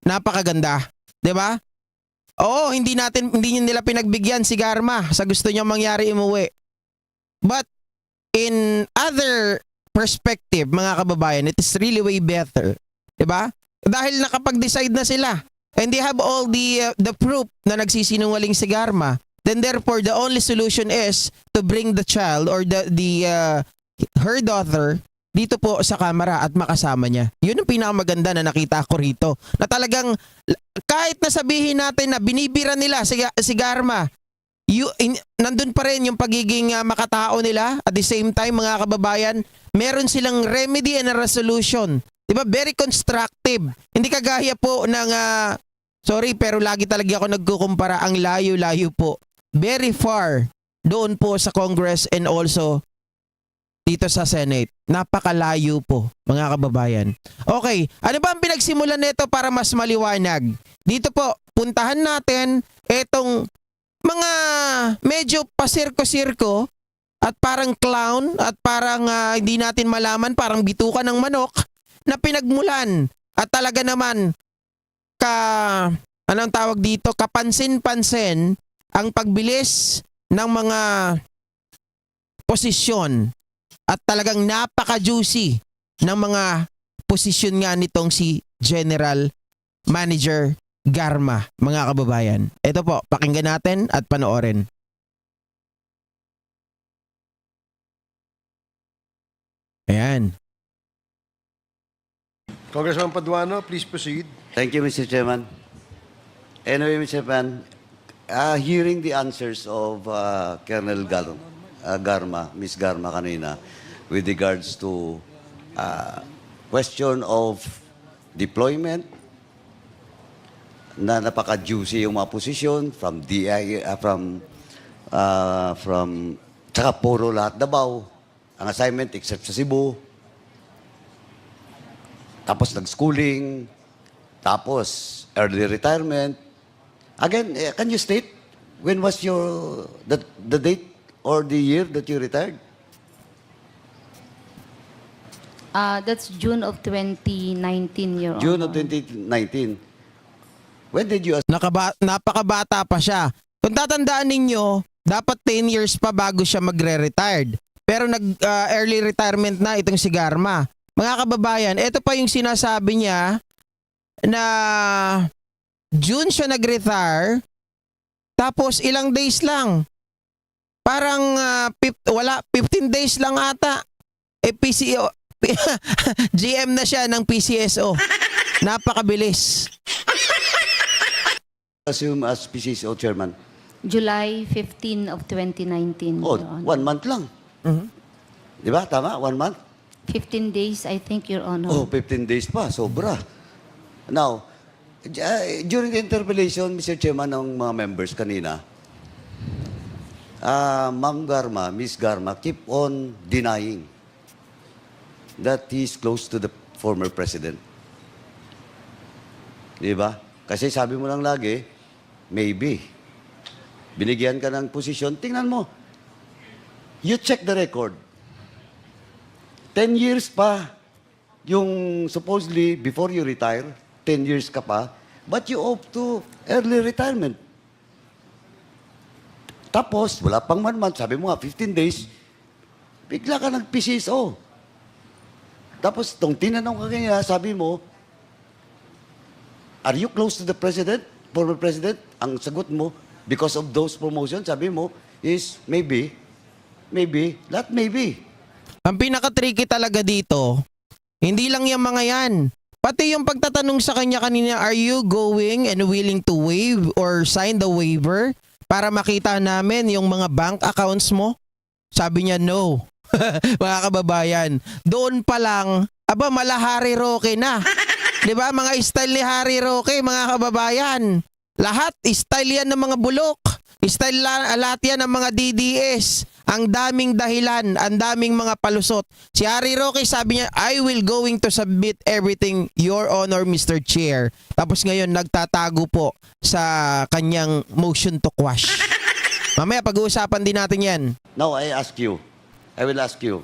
napakaganda, 'di ba? Oo, hindi nila pinagbigyan si Garma sa gusto niyang mangyari umuwi. But in other perspective, mga kababayan, it is really way better, 'di ba? Dahil nakapag-decide na sila and they have all the proof na nagsisinungaling si Garma. Then therefore the only solution is to bring the child or her daughter dito po sa kamera at makasama niya. Yun ang pinakamaganda na nakita ko rito. Na talagang kahit na sabihin natin na binibira nila si Garma, nandun pa rin yung pagiging makatao nila. At the same time, mga kababayan, meron silang remedy and a resolution. Diba? Very constructive. Hindi kagaya po ng, sorry pero lagi talaga ako nagkukumpara, ang layo-layo po. Very far doon po sa Congress and also dito sa Senate. Napakalayo po, mga kababayan. Okay, ano ba ang pinagsimulan nito para mas maliwanag? Dito po, puntahan natin etong mga medyo pasirko-sirko at parang clown at parang hindi natin malaman, parang bitukan ng manok na pinagmulan. At talaga naman, anong tawag dito, kapansin-pansin ang pagbilis ng mga posisyon. At talagang napaka-juicy ng mga posisyon nga nitong si General Manager Garma, mga kababayan. Ito po, pakinggan natin at panoorin. Ayan. Congressman Paduano, please proceed. Thank you, Mr. Chairman. Anyway, Mr. Chairman, hearing the answers of Colonel Garma, Ms. Garma kanina, with regards to question of deployment, na napaka-juicy yung mga posisyon from DI, tsaka puro lahat Davao, ang assignment except sa Cebu, tapos nag-schooling, tapos early retirement. Again, can you state when was the date or the year that you retired? That's June of 2019, Your Honor. June of 2019. When did you... Napakabata pa siya. Kung tatandaan ninyo, dapat 10 years pa bago siya magre-retired. Pero nag-early retirement na itong si Garma. Mga kababayan, ito pa yung sinasabi niya na June siya nag-retire, tapos ilang days lang. Parang 15 days lang ata. PCO, GM na siya ng PCSO. Napakabilis. Assume as PCSO chairman? July 15 of 2019, Oh, Your Honor. 1 month lang. Di ba? Tama? 1 month? 15 days, I think, Your Honor. Oh, 15 days pa. Sobra. Now, during the interpellation, Mr. Chairman, ng mga members kanina, Ma'am Garma, Miss Garma, keep on denying that he is close to the former president. Di ba? Kasi sabi mo lang lagi, maybe. Binigyan ka ng posisyon, tingnan mo. You check the record. 10 years pa yung supposedly before you retire, 10 years ka pa, but you opt to early retirement. Tapos, wala pang 1 month, sabi mo nga, 15 days, bigla ka nag-PCSO. Tapos, tong tinanong ka kanya, sabi mo, are you close to the president, former president? Ang sagot mo, because of those promotions, sabi mo, is maybe, not maybe. Ang pinaka-tricky talaga dito, hindi lang yung mga yan. Pati yung pagtatanong sa kanya kanina, are you going and willing to waive or sign the waiver para makita namin yung mga bank accounts mo? Sabi niya, no. Mga kababayan, doon pa lang, mala Harry Roque na. Diba? Mga style ni Harry Roque, mga kababayan. Lahat, style yan ng mga bulok. Style lahat yan ng mga DDS. Ang daming dahilan, ang daming mga palusot. Si Harry Roque sabi niya, I will going to submit everything, Your Honor, Mr. Chair. Tapos ngayon, nagtatago po sa kanyang motion to quash. Mamaya, pag-uusapan din natin yan. Now, I will ask you,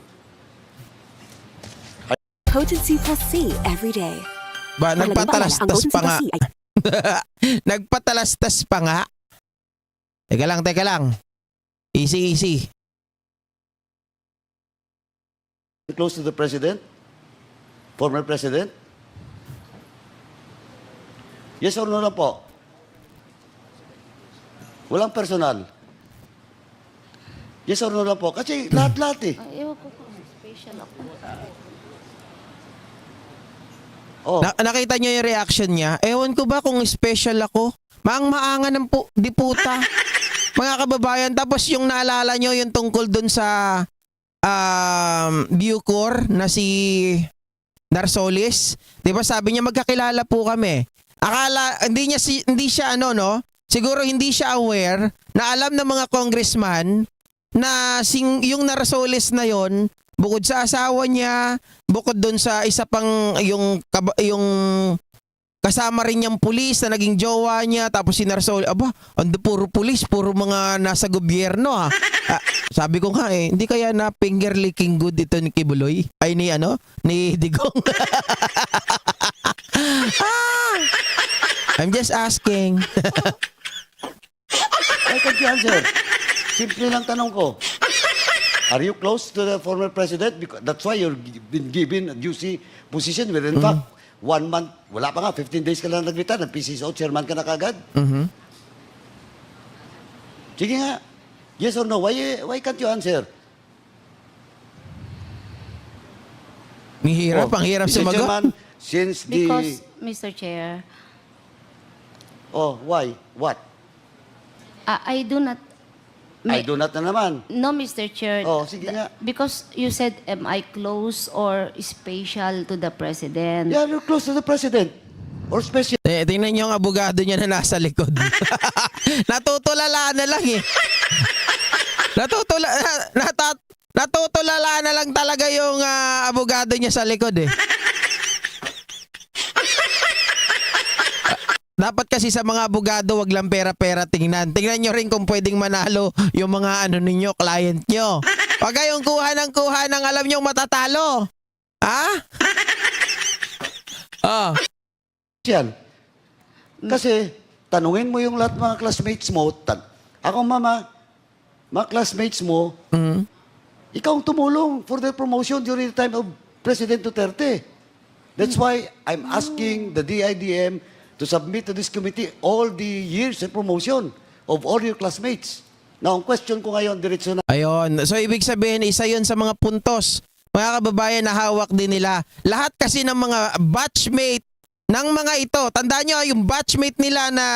Potency plus C every day. Ba, Mahalagang nagpatalastas paalala, ang pa nga. motion secrecy ay Nagpatalastas pa nga. Teka lang. Easy. Close to the president? Former president? Yes or no na po? Walang personal. Yes or no na po? Kasi lahat-lahat eh. Ay, ewan ko kung special ako. Oh, Nakita niyo yung reaction niya? Ewan ko ba kung special ako? Maang-maangan ng diputa. Mga kababayan, tapos yung naalala niyo yung tungkol dun sa Bucor na si Narsolis, 'di ba sabi niya magkakilala po kami. Akala hindi siya siguro hindi siya aware na alam ng mga congressman na yung Narsolis na yon, bukod sa asawa niya, bukod doon sa isa pang yung kasama rin niyang pulis na naging jowa niya, tapos si Narsolis, puro pulis, puro mga nasa gobyerno ha. Sabi ko nga hindi kaya na finger licking good ito ni Kibuloy? Ay ni Digong. I'm just asking. I can't answer. Simple lang tanong ko. Are you close to the former president? Because that's why you're been given a juicy position where in fact, 1 month, wala pa nga, 15 days ka lang nag-retire, ng PCSO, chairman ka na kagad. Sige nga. Yes or no? Why can't you answer? Ang hirap Mr. sumagot. Chairman, since Because, Mr. Chair, why? What? I do not... I do not na naman. No, Mr. Chair. Sige nga. Because you said, am I close or special to the President? Yeah, you're close to the president. Or special. Tingnan niyo ang abogado niya na nasa likod. Natutulala na lang eh. Natutulala na lang talaga yung abogado niya sa likod eh. Dapat kasi sa mga abogado, wag lang pera-pera tingnan. Tingnan nyo rin kung pwedeng manalo yung mga ninyo, client nyo. Wag kayong kuha ng alam nyong matatalo. Ha? Oh. Yan. Kasi, tanungin mo yung lahat mga classmates mo. Ako, mama, mga classmates mo, ikaw ang tumulong for their promotion during the time of President Duterte. That's why I'm asking the DIDM to submit to this committee all the years of promotion of all your classmates. Now, ang question ko ngayon, diretso na. Ayun. So, ibig sabihin, isa yun sa mga puntos. Mga kababayan na hawak din nila. Lahat kasi ng mga batchmate ng mga ito. Tandaan nyo, yung batchmate nila na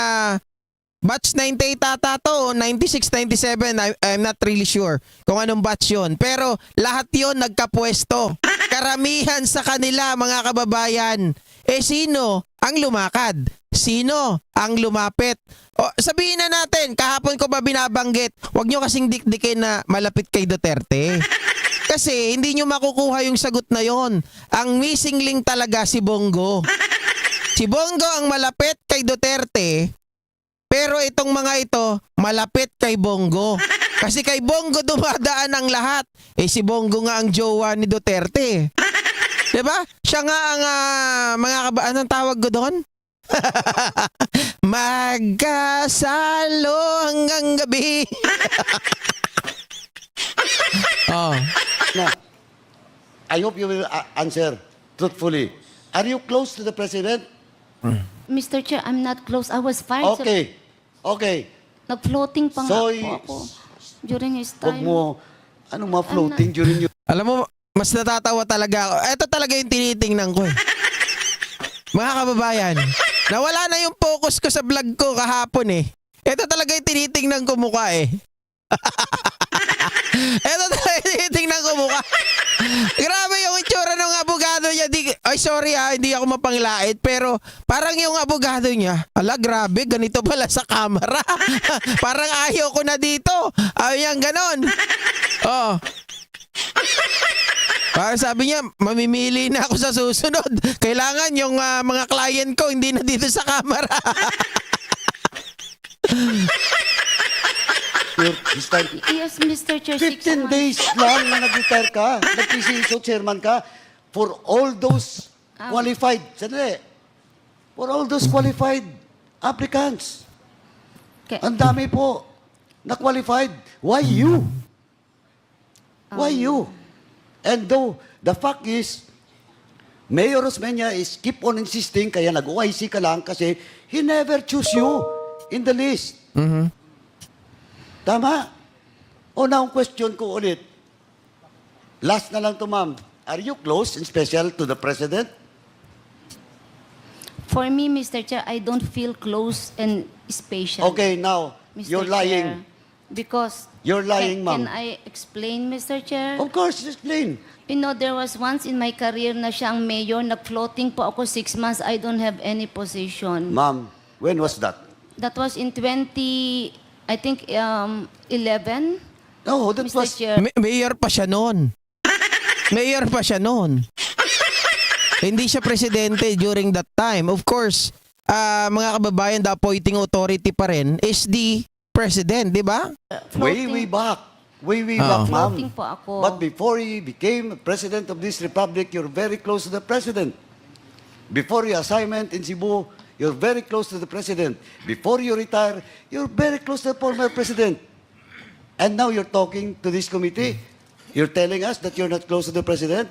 batch 98 ata to, 96, 97, I'm not really sure kung anong batch yun. Pero lahat yun nagkapwesto. Karamihan sa kanila, mga kababayan, sino ang lumakad? Sino ang lumapit? O, sabihin na natin, kahapon ko ba binabanggit, wag nyo kasing dikdikin na malapit kay Duterte. Kasi hindi nyo makukuha yung sagot na yon. Ang missing link talaga si Bongo. Si Bongo ang malapit kay Duterte, pero itong mga ito, malapit kay Bongo. Kasi kay Bongo dumadaan ang lahat. Si Bongo nga ang jowa ni Duterte. Diba? Siya nga ang anong tawag ko doon? Magkasalo hanggang gabi. Oh. Now, I hope you will answer truthfully. Are you close to the president? Mr. Chair, I'm not close. I was fired. Okay. Nag-floating pa nga So, po ako during his Huwag time. mo, mga floating during your... Alam mo, mas natatawa talaga ako. Ito talaga yung tinitingnan ko eh. Mga kababayan, nawala na yung focus ko sa vlog ko kahapon eh. Ito talaga yung tinitingnan ko mukha eh. Ito talaga yung tinitingnan ko mukha. Grabe yung itsura ng abogado niya. Sorry hindi ako mapanglait. Pero parang yung abogado niya, grabe, ganito pala sa camera. Parang ayaw ko na dito. Ayaw niyang ganon. Oh. Parang sabi niya, mamimili na ako sa susunod. Kailangan yung mga client ko hindi na dito sa camera. This time, Yes, Mr. Chair. 15 days lang na nag-retire ka, nag-PCSO chairman ka, for all those qualified. Sandali. for all those qualified applicants. Ang dami po na qualified. Why you? Why you? And though the fact is, Mayor Osmeña is keep on insisting, kaya nag-OIC ka lang kasi he never choose you in the list. Tama? O na ang question ko ulit. Last na lang to, ma'am. Are you close and special to the President? For me, Mr. Chair, I don't feel close and special. Okay, now, Mr. you're Chair. lying. Because You're lying, can ma'am. I explain, Mr. Chair? Of course, explain. You know, there was once in my career na siya ang mayor, nag-floating po ako 6 months, I don't have any position. Ma'am, when was that? That was in 11, No, that Mr. was... Chair. Mayor pa siya noon. Mayor pa siya noon. Hindi siya presidente during that time. Of course, mga kababayan, the appointing authority pa rin is the president, di ba? Way back. Way Oo. back, ma'am. Floating po ako. But before he became president of this republic, you're very close to the president. Before your assignment in Cebu, you're very close to the president. Before you retire, you're very close to the former president. And now you're talking to this committee. You're telling us that you're not close to the president?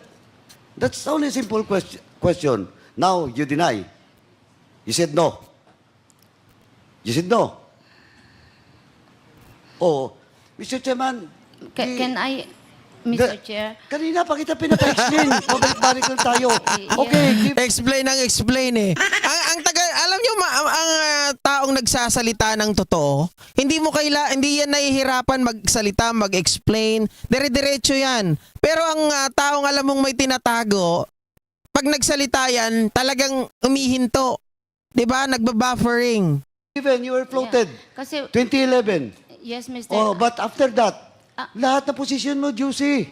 That's only a simple question. Now you deny. You said no. You said no. Oh, Mr. Chairman, Can I, Mr. The- Chair? kanina pa kita pinaka-explain. Pabalik-balik lang tayo. Okay, give... Explain ang explain eh. Ang taga, alam nyo, ang taong nagsasalita ng totoo, hindi yan nahihirapan magsalita, mag-explain. Dire-diretso yan. Pero ang taong alam mong may tinatago, pag nagsalita yan, talagang umihinto. 'Di ba? Nagba-buffering. Even you were floated. Yeah. Kasi, 2011. yes, Mr. Oh, but after that, Ah. lahat na position mo, juicy.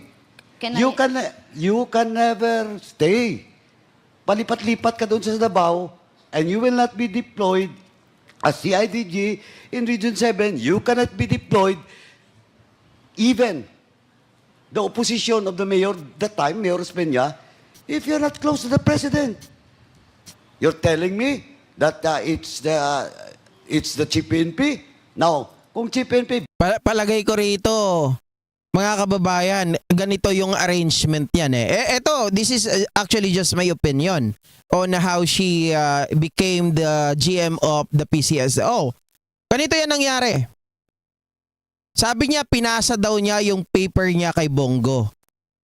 Can You I, can never stay. Palipat-lipat ka doon sa Davao and you will not be deployed as CIDG in Region 7. You cannot be deployed even the opposition of the mayor that time, Mayor Osmeña, if you're not close to the president. You're telling me that it's the Chief PNP. Now, kung Chief PNP Palagay ko rito, mga kababayan, ganito yung arrangement yan eh. Eto, this is actually just my opinion on how she became the GM of the PCSO. Ganito yan nangyari. Sabi niya, pinasa daw niya yung paper niya kay Bongo.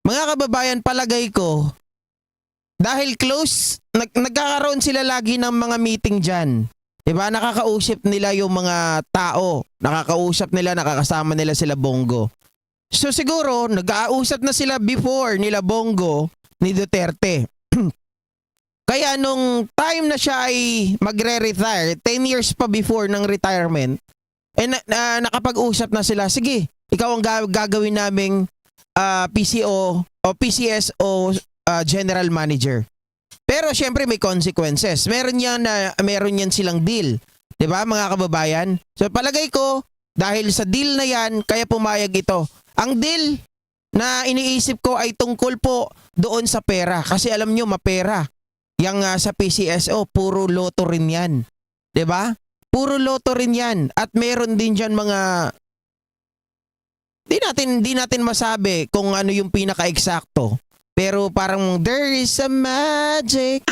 Mga kababayan, palagay ko, dahil close, nagkakaroon sila lagi ng mga meeting dyan. Diba? Nakakausap nila yung mga tao. Nakakausap nila, nakakasama nila sila Bongo. So siguro, nag-ausap na sila before nila Bongo ni Duterte. Kaya nung time na siya ay magre-retire, 10 years pa before ng retirement, nakapag-usap na sila, sige, ikaw ang gagawin naming PCO o PCSO General Manager. Pero syempre may consequences. Meron yan silang deal. 'Di ba mga kababayan? So palagay ko dahil sa deal na yan kaya pumayag ito. Ang deal na iniisip ko ay tungkol po doon sa pera kasi alam nyo mapera. Yang sa PCSO puro loto rin yan. 'Di ba? Puro loto rin yan at meron din diyan mga di natin masabi kung ano yung pinaka-eksakto. Pero parang there is a magic.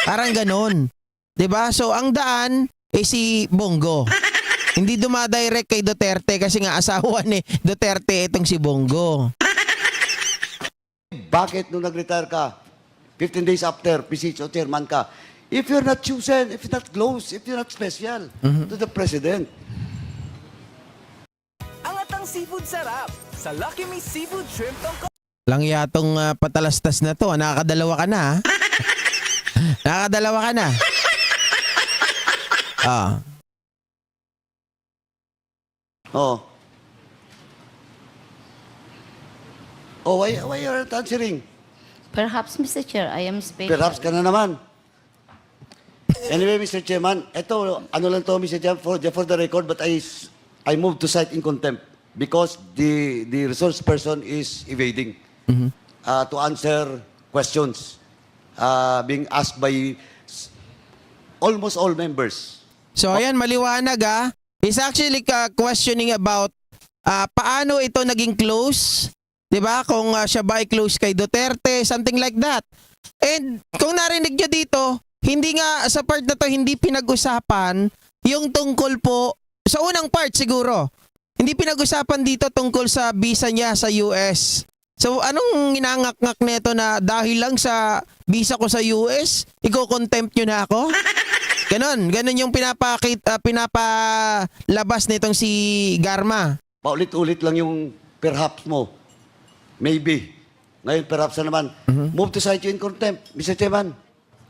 Parang ganon. 'Di ba? So ang daan si Bongo. Hindi dumadirect kay Duterte kasi nga asawa ni Duterte itong si Bongo. bakit nung nag-retire ka, 15 days after, PCSO chairman ka, if you're not chosen, if you're not close, if you're not special to the president, Angatang seafood sarap sa Lucky Me Seafood Shrimp Tongkol. Lang yatong patalastas na to. Nakakadalawa ka na. Nakakadalawa ka na. oh. Oh, why you're not answering? perhaps, Mr. Chair, I am special. Perhaps ka na naman. Anyway, Mr. Chairman, ito, ano lang to, Mr. Chairman, for the record, but I moved to cite in contempt because the resource person is evading to answer questions. being asked by almost all members. So ayan, maliwanag He's actually questioning about paano ito naging close. 'Di ba? Kung siya ba ay close kay Duterte, something like that. And kung narinig nyo dito, hindi nga sa part na to hindi pinag-usapan yung tungkol po sa unang part siguro. Hindi pinag-usapan dito tungkol sa visa niya sa US. So anong ginangak-ngak nito na dahil lang sa visa ko sa US, iko-contempt nyo na ako? Ganon yung pinapalabas nitong si Garma. Paulit-ulit lang yung perhaps mo. Maybe. Ngayon, perhaps na naman. Move to cite you in contempt, Mr. Chairman.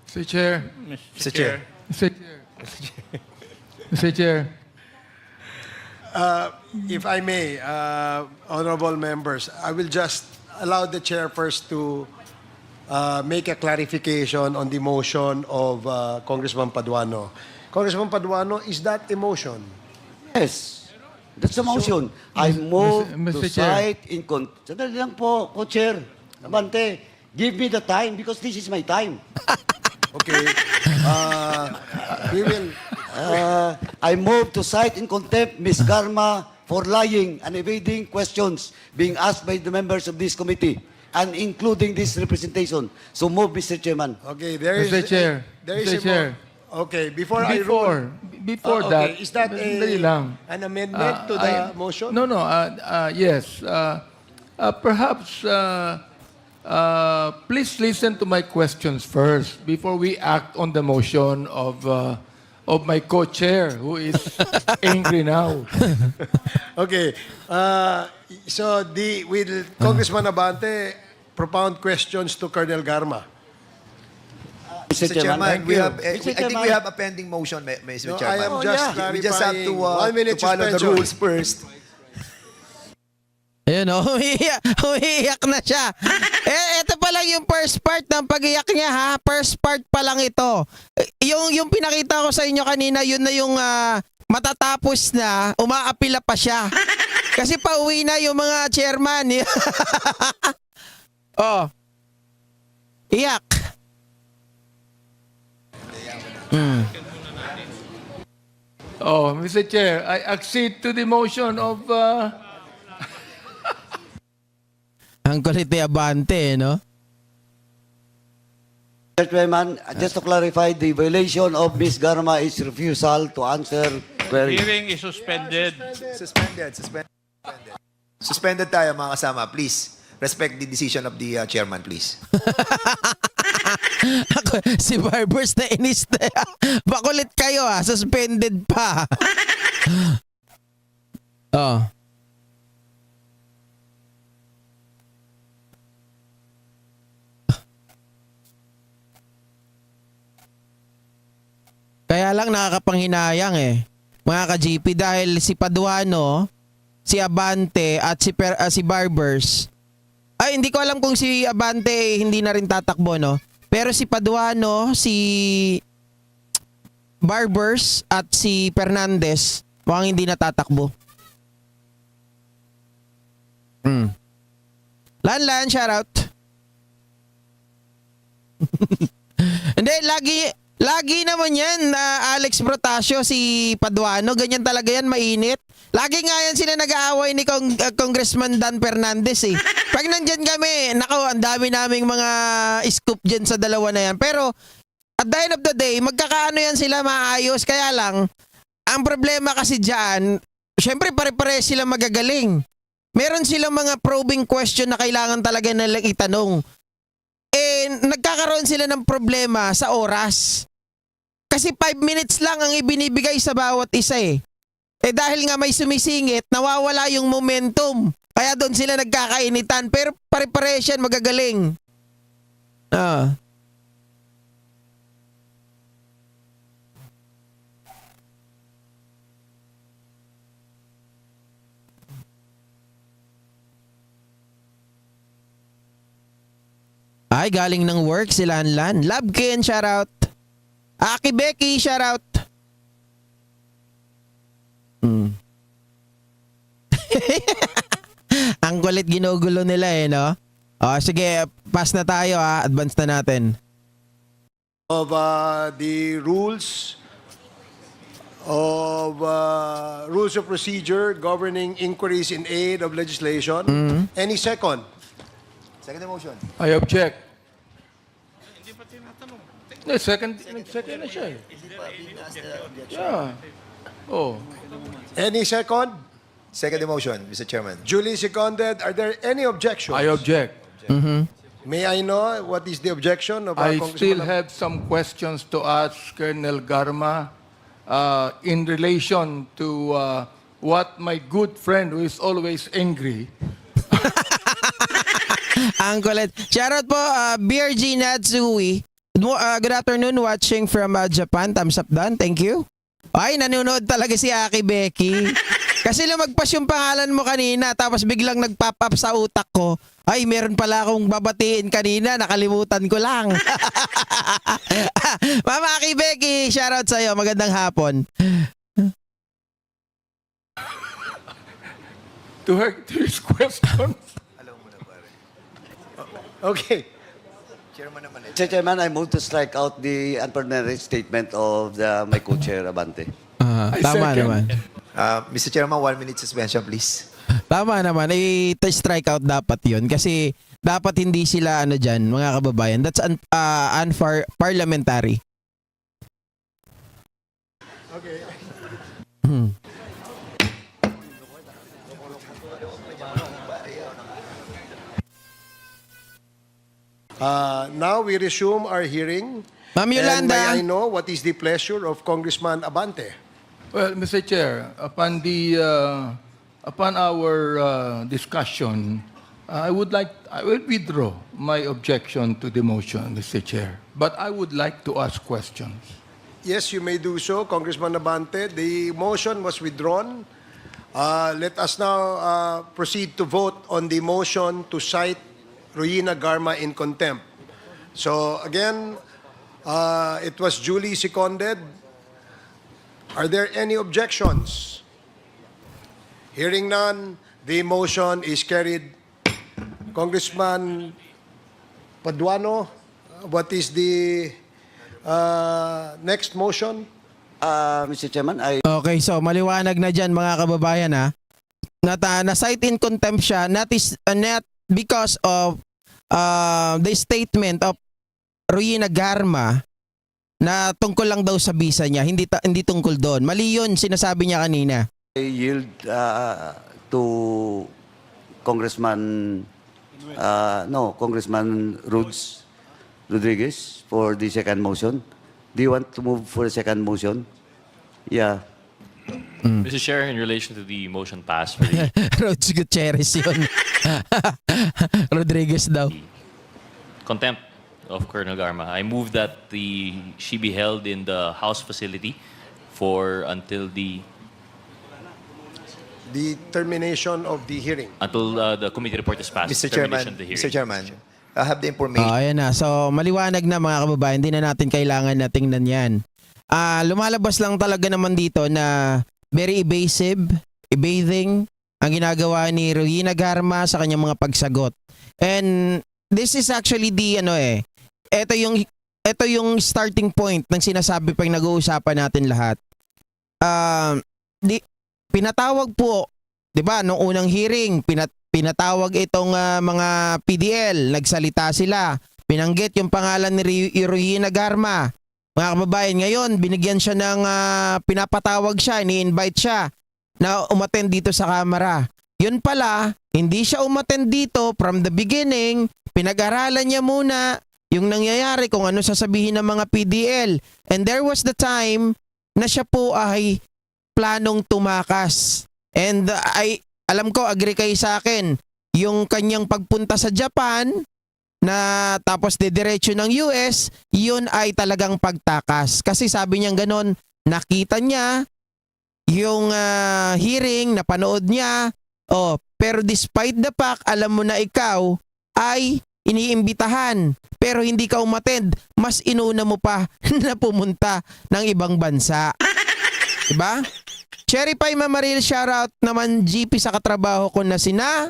Mr. Chair. Mr. Chair. Mr. Chair. Mr. Chair. If I may, honorable members, I will just allow the chair first to make a clarification on the motion of Congressman Paduano. Congressman Paduano, is that a motion? Yes. That's the motion. I move Mr. to Chair. cite in contempt. Sandali lang po, Co-Chair. Abante, give me the time because this is my time. Okay. We will... I move to cite in contempt Ms. Garma for lying and evading questions being asked by the members of this committee and including this representation. So move, Mr. Chairman. Okay, there is... Mr. Chair. There is Mr. a Chair. Okay, before I rule... Before Okay, that, is that dali lang. an amendment to the motion? No, yes. Perhaps, please listen to my questions first before we act on the motion of my co-chair who is angry now. Okay. So will Congressman Abante propound questions to Colonel Garma? Mr. Mr. Chairman, we have, Mr. I think Chairman. we have a pending motion, Mr. No, Chairman. I am just We just have clarifying. to, 1 minute to follow the suspension. rules first. Ayun umiiyak na siya. Ito pa lang yung first part ng pag-iyak niya First part pa lang ito. Yung pinakita ko sa inyo kanina, yun na yung matatapos na, umaapila pa siya. Kasi pauwi na yung mga chairman. Oh. Iyak. Oh, Mr. Chair, I accede to the motion of... Ang kulit ni Abante, no? Mr. Chairman, just to clarify, the violation of Ms. Garma is refusal to answer queries. Hearing is suspended. Suspended. Suspended tayo, mga kasama. Please, respect the decision of the chairman, please. Ako, si Barbers na inis na. Bakulit kayo suspended pa. Oh. Kaya lang nakakapanghinayang mga ka-GP dahil si Paduano, si Abante at si Barbers. Ay, hindi ko alam kung si Abante hindi na rin tatakbo, no? Pero si Paduano, si Barbers at si Fernandez mukhang hindi natatakbo. Lan, shoutout. Hindi, lagi naman yan, Alex Protasio, si Paduano, ganyan talaga yan, mainit. Lagi nga yan sila nag-aaway ni Congressman Dan Fernandez Pag nandyan kami, nako, ang dami naming mga scoop dyan sa dalawa na yan. Pero, at the end of the day, magkakaano yan sila maayos. Kaya lang, ang problema kasi dyan, syempre pare-pare sila magagaling. Meron silang mga probing question na kailangan talaga nilang itanong. Nagkakaroon sila ng problema sa oras. Kasi 5 minutes lang ang ibinibigay sa bawat isa dahil nga may sumisingit, nawawala yung momentum. Kaya doon sila nagkakainitan. Pero pare-pare siya magagaling. Ay, galing ng work si Lanlan. Love Ken, shoutout. Aki Becky, shoutout. Ang kulit ginugulo nila no? Sige, pass na tayo Advance na natin. of the rules of procedure governing inquiries in aid of legislation. Any second? Second the motion. I object. Second na siya eh. Yeah. Oh. Any second? Second the motion, Mr. Chairman. Duly seconded. Are there any objections? I object. May I know what is the objection of I Congressman still have some questions to ask Colonel Garma in relation to what my good friend who is always angry. Ang kulit. Shoutout po, BRG Natsui. Good afternoon, watching from Japan. Thumbs up done. Thank you. Ay, nanonood talaga si Aki Becky. Kasi lumagpas yung pangalan mo kanina, tapos biglang nag-pop up sa utak ko. Ay, meron pala akong babatiin kanina, nakalimutan ko lang. Mama Aki Becky, shoutout sa'yo. Magandang hapon. To his question. Okay. Chairman naman eh. Mr. Chairman, I move to strike out the unpartnered statement of my co-chair, Abante. I Tama second. naman. Mr. Chairman, 1 minute suspension, please. Tama naman. I-strike out dapat yun. Kasi dapat hindi sila dyan, mga kababayan. That's unparliamentary. Okay. Now we resume our hearing. Ma'am And may Yolanda. I know what is the pleasure of Congressman Abante? Well, Mr. Chair, upon our discussion, I will withdraw my objection to the motion, Mr. Chair. But I would like to ask questions. Yes, you may do so, Congressman Abante. The motion was withdrawn. Let us now proceed to vote on the motion to cite Ruina Garma in contempt. So again, it was duly seconded. Are there any objections? Hearing none, the motion is carried. Congressman Paduano, what is the next motion? Mr. Chairman, I Okay, so maliwanag na dyan mga kababayan ha. Na-cite in contempt siya not because of the statement of Ruina Garma na tungkol lang daw sa visa niya, hindi tungkol doon. Mali yun, sinasabi niya kanina. yield to Congressman Congressman Rodriguez for the second motion. Do you want to move for the second motion? Yeah. Mr. Chair, in relation to the motion passed for the Rhodes Gutierrez yun. Rodriguez daw. contempt of Colonel Garma, I move that she be held in the House facility until the termination of the hearing. the committee report is passed. Mr. termination Chairman, of the hearing. Mr. Chairman, I have the information. Ayan na. So, maliwanag na mga kababayan. Hindi na natin kailangan na tingnan yan. Lumalabas lang talaga naman dito na very evading ang ginagawa ni Ruina Garma sa kanyang mga pagsagot. And this is actually ito yung starting point ng sinasabi pag nag-uusapan natin lahat. Pinatawag po, 'di ba, nung unang hearing, pinatawag itong mga PDL, nagsalita sila. Pinanggit yung pangalan ni Ruina Garma. Mga kababayan, ngayon binigyan siya ng pinapatawag siya, ini-invite siya na umattend dito sa kamera. Yun pala, hindi siya umattend dito from the beginning. Pinag-aralan niya muna yung nangyayari kung ano sasabihin ng mga PDL. And there was the time na siya po ay planong tumakas. And alam ko, agree kayo sa akin, yung kanyang pagpunta sa Japan na tapos didiretso ng US, yun ay talagang pagtakas. Kasi sabi niya ganon, nakita niya yung hearing, napanood niya, pero despite the fact, alam mo na ikaw ay iniimbitahan pero hindi ka umattend, mas inuna mo pa na pumunta ng ibang bansa. Diba? Cherry Pie Mamaril, shoutout naman GP sa katrabaho ko na sina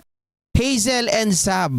Hazel and Sab.